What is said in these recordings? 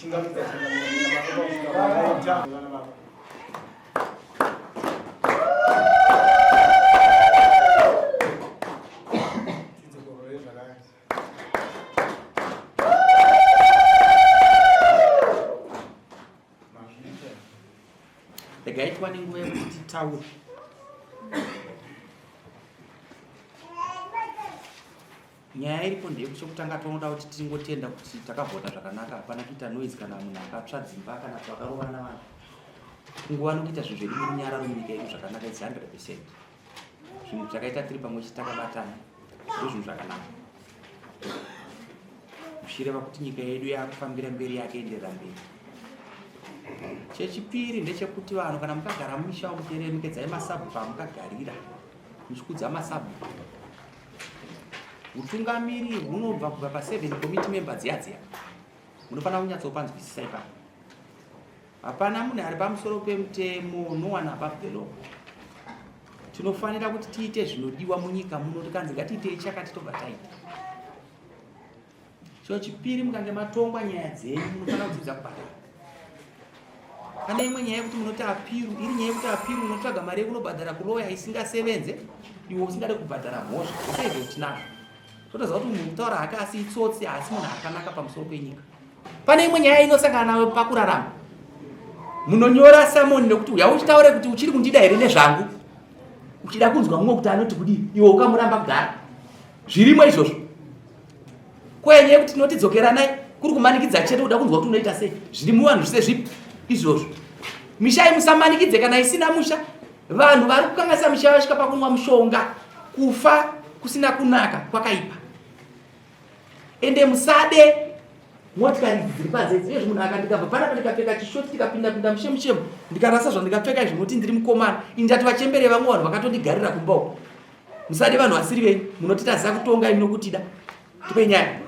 Ndakaitwa nenguva yekuti taura nyaya iripo ndeyekutanga tonoda kuti tingotenda kuti takavhota zvakanaka, hapana kuita noise kana munhu akatsva dzimba kana kuti vakarovana navanhu. Kunguva nokuita zvinhu zviri murunyararo munyika yedu zvakanaka is 100%. Zvinhu zvakaita tiri pamwe chete takabatana ndo zvinhu zvakanaka. Zvichireva kuti nyika yedu yakufambira mberi yakuenderera mberi. Chechipiri ndechekuti vanhu kana mukagara mumisha mucheremekedzai masabhu pamukagarira muchikudza masabhu. Utungamiri hunobva kubva pa7 committee members dziya munofanira kunyatsopanzwisisa ipapo. Hapana munhu ari pamusoro pemutemo, no one above the law. Tinofanira kuti tiite zvinodiwa munyika muno, tikanzi ngatiitei chakati tobva taita. Chechipiri mukange matongwa nyaya dzenyu munofanira kudzidza kubhadhara. Kana imwe nyaya yekuti munoti apiru, iri nyaya yekuti apiru unotsvaga mari yekunobhadhara kuloya isingasevenze, iwe usingade kubhadhara mhosva, usaizvo tinazvo. Totoziva kuti munhu kutaura hake asi itsotsi, asi munhu akanaka pamusoro penyika. Pane imwe nyaya inosangana nayo pakurarama. Munonyora samoni nekuti uya uchitaure kuti uchiri kundida here nezvangu. Uchida kunzwa mumwe kuti anoti kudii, iwe ukamuramba kugara. Zvirimo izvozvo. Kwenye kuti tinotidzokeranai kuri kumanikidza chete kuda kunzwa kuti unoita sei. Zviri muvanhu zvise zvipi izvozvo. Misha imusamanikidze kana isina musha. Vanhu vari kukanganisa misha vasvika pakunwa mushonga. Kufa kusina kunaka kwakaipa. Ende musade motikari dziri panze dziri munhu akandikabva panapa ndikapfeka chishoti tikapinda mushemu ndikarasa zvandikapfeka izvo noti ndiri mukomana indati vachembere vamwe vanhu vakatondigarira kumba. Musade vanhu vasiri venyu munoti taziva kutonga imi nokutida tipe nyaya.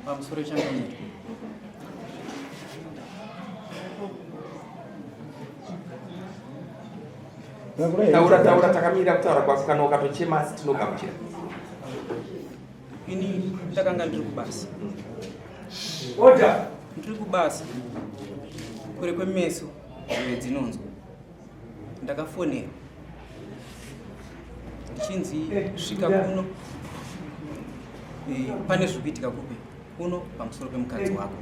Pamusoro changu taura takamira kutaura kwako kana ukatochema asi tinogamuchira. Ini ndakanga ndiri kubasa. Ndiri kubasa kure kwemeso dzinonzwa. Ndakafonera ndichinzi svika kuno, pane zvikuitika kupe kuno pamusoro pemukadzi wako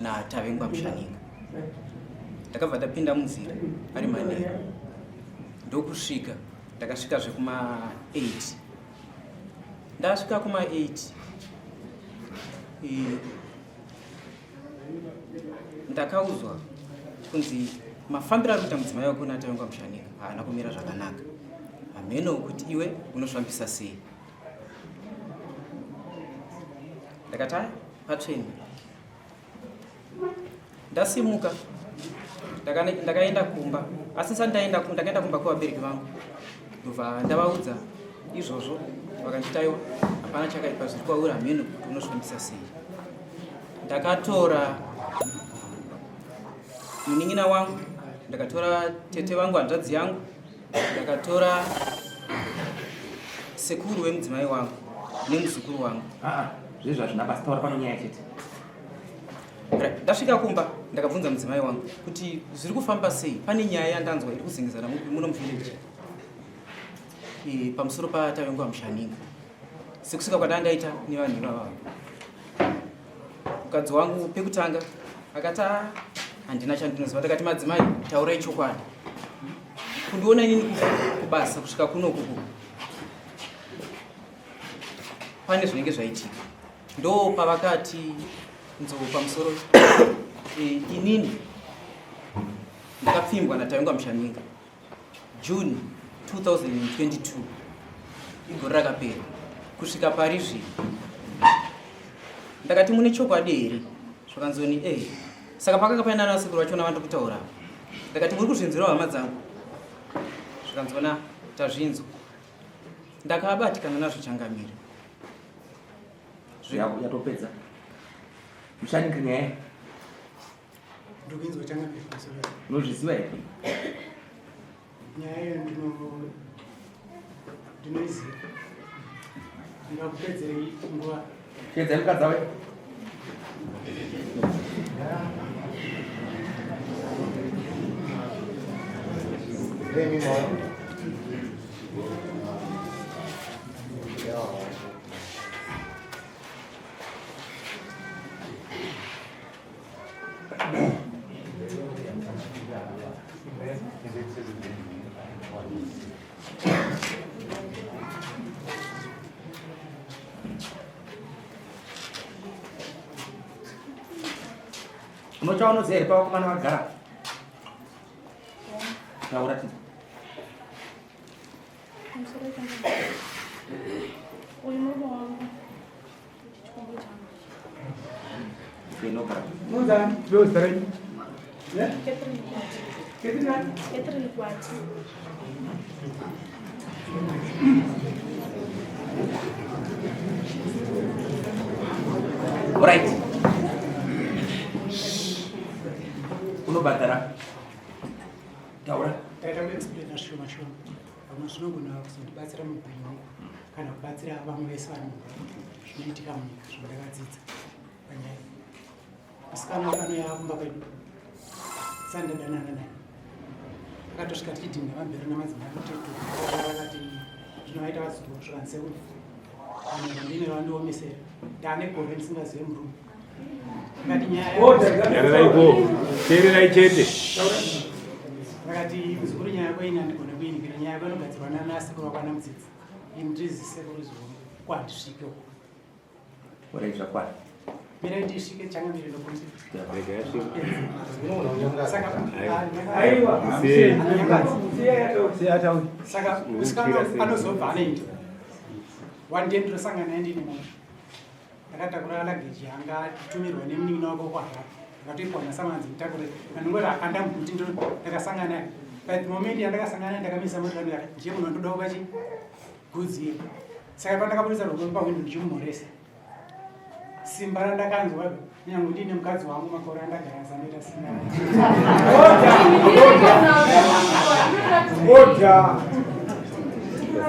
naTavengwa Mushaninga. Ndakabva ndapinda munzira ari manheru ndokusvika, ndakasvika zvekuma8. Ndasvika kuma8 ndakaudzwa kunzi mafambiro ari kuita mudzimai wako naTavengwa Mushaninga haana kumira zvakanaka. Hameno kuti iwe unofambisa sei. Ndakati patsveni. Ndasimuka ndakaenda kumba, asi ndakaenda kumba kwavabereki vangu ndobva ndavaudza izvozvo. Vakanditaiwa hapana chakaipa zviri kwauri hameno kuti unozvifambisa sei. Ndakatora munin'ina wangu, ndakatora tete vangu hanzvadzi yangu, ndakatora sekuru wemudzimai wangu nemuzukuru wangu. Zvezvo hazvina basa, taura pano nyaya chete. Ndasvika kumba ndakabvunza mudzimai wangu kuti zviri kufamba sei, pane nyaya yandanzwa iri kuzingizana muno muvhileji pamusoro paTavengwa Mushaninga. Sekusvika kwadandaita nevanhu ivava, mukadzi wangu pekutanga akati handina chandinoziva. Ndakati madzimai, taurai chokwadi, kundiona inini kubasa kusvika kuno kuku pane zvinenge zvaitika. Ndo pavakati nzou pamusoro inini ndakapfimbwa naTavengwa Mushaninga June 2022 igore rakapera. Kusvika pari zvino ndakati mune chokwadi here zvakanzoni saka pakanga paina nasekuru vachona vandokutaura. Ndakati muri kuzvinzirawo hama dzangu, zvakanzona tazvinzwa. Ndakabatikana nazvo changamire yatopedza Mushaninga nyaya ndokuinzwa changamire pamusoro unozviziva here? Nyaya iyo ndinoiziva. Chedza mukadzi wawe. Unochaona zeri pawakomana vagara nauratidza inogara right. Unobhadhara taura taita kuexplaina shoma shoma vamwe zvinogona kuzondibatsira muupenyu hwangu kana kubatsira vamwe vese vari zvinoitika munyika zvandakadzidza panyaya musikana anoya kumba kwedu sandadanana naye akatosvika tichidhinga mamberi namadzimai kuteakati zvinovaita vazosvikanseu ndine vandiomesera ndaane gore ndisingazive murume akati teererai chete akati uzukuru nyaya yako ina ndigone kuinikira nyaya yako inogadzirwa nanasekuru wakwana mudzidzi indirizisekuru zvomu kwandisvike urai zvakwana mira ndisvike changa mbiri saka musikana anozobva anoita one day ndosangana naye ndine mwana akatakura lageji yanga atumirwa nemunini wako kwahara akatoipwa nasamanzi mutakure anongoti akandamuguti ndakasangana naye but moment yandakasangana naye ndakamisa motikari ati ndiye munhu wandoda kukachi gudzi saka pandakabudisa rwome pawindo ndichimumhoresa simba randakanzwa nyange ndine mukadzi wangu makore andagara zanoita simba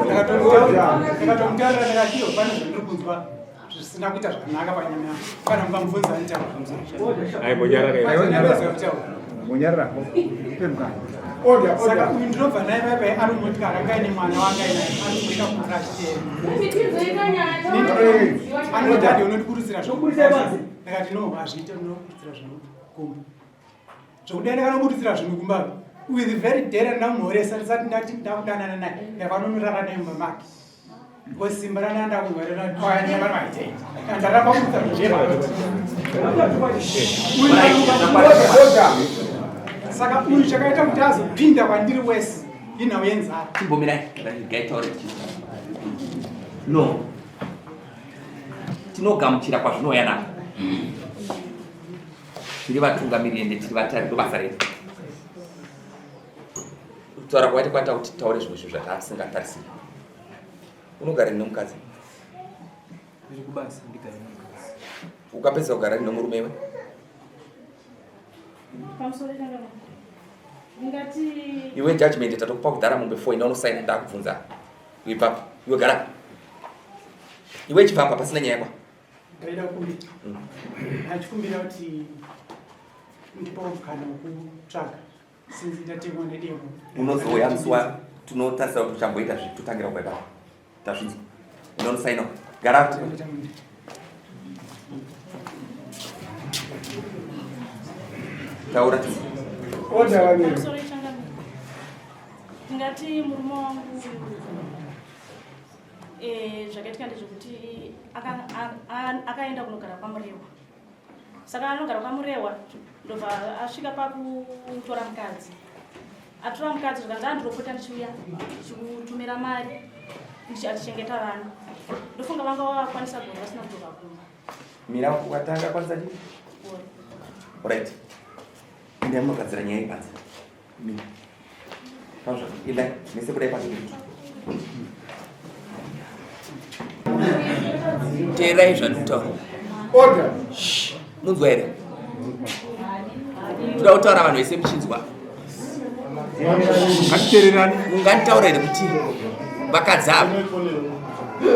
ndakatomutaurira ndakatiyo pane zvandiri kunzwa zvisina kuita zvakanaka panyama yangu kana mukamubvunza saka uyu ndinobva naye paipai ari motikari anga ine mwana wanga anoita kukura achiteera anoti ati unondikurudzira ndakati no hazviite unokurudzira zvinokumba zvokuda ndakanokurudzira zvinokumba with very dare ndamumhoresa risati ndati ndakudanana naye ndakanonorara naye mumba make kosimba ranandakumvareraaaite ndaramba kuita saka uyu chakaita kuti azopinda kwandiri wese inhau yenzara timbomirai gaitaure no tinogamuchira kwazvinoyanaka tiri vatungamiriri ende tiri vatari dobasa redu kutaura kwaiti kwata kuti taure zvimwe zvinhu zvataatisingatarisiri unogara nemukadzi ukapedza kugara nemurume iwe iwe judgment tatokupa kudhara mombe 4 ina unosaina ndakubvunza ipapo iwe gara iwe chipapa pasina nyaya yakwa ndaida kukumbira ndachikumbira kuti ndipo mukana wekutsvaga sinzi ndatemwa nedemo unozouya musi tunotarisira kuti uchamboita zvitutangira kubaibaba tazvinzwa unonosaina gara kuti taura ndingati murume wangu zvakaitika ndezvekuti akaenda kunogara kwamurewa saka anogara kwamurewa ndobva asvika pakutora mukadzi atora mukadzi zvakanzi andiropota ndichiuya ndichikutumira mari achichengeta vana ndofunga vanga vakwanisa gora vasina kutoka kumba mira watanga kwanza dii right inde munogadzira nyaya ipanze kazva ida nese kudai panze teerai zvandikutaura munzwa here toda kutaura vanhu vese muchinzwa hatiteererani unganditaura here kuti vakadzi avo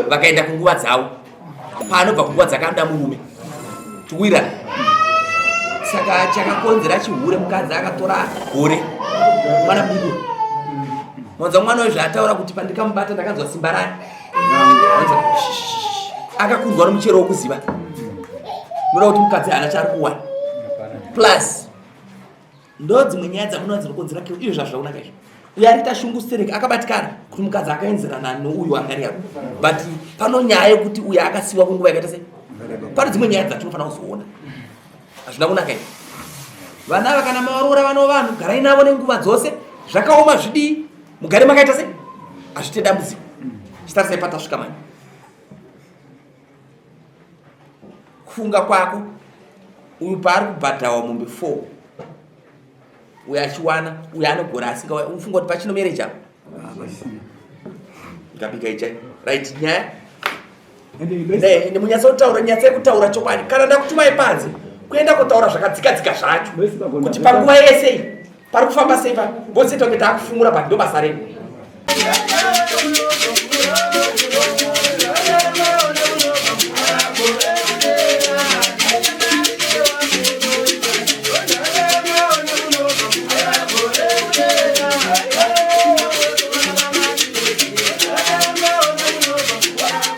vakaenda kunguva dzavo panobva kunguva dzakanda murume twira. Saka chakakonzera chihure mukadzi akatora gore mwana mudiki mwanza mwana wezvaataura kuti pandikamubata ndakanzwa simba rani akakundwa nomuchero wokuziva noda kuti mukadzi haana chaari kuwana plus ndo dzimwe nyaya dzamunoa dzinokonzera kio izvo zvazvaunaka izvo uyo arita shungu stereki akabatikana kuti mukadzi akaenzerana nouyu angari yako but pano nyaya yekuti uyo akasiwa kunguva yakaita sei pane dzimwe nyaya dzatinofanira kuzoona hazvina kunaka izvo vana vakana mavarora vano vanhu garai navo nenguva dzose zvakaoma zvidii mugare makaita sei hazvite dambudziko chitarisai patasvika mani kufunga kwako uyu paari kubhadhawa mombe 4 uyo achiwana uyo anogora asingauya ufunga kuti pachinomere chavo ikabika ichai right nyaya nemunyatsotaura nyatsai kutaura chokwadi kana ndakutumai panze kuenda kutaura zvakadzikadzika zvacho kuti panguva yese pari kufamba sei vose tonge taakufumura bhandi ndobasa renyu.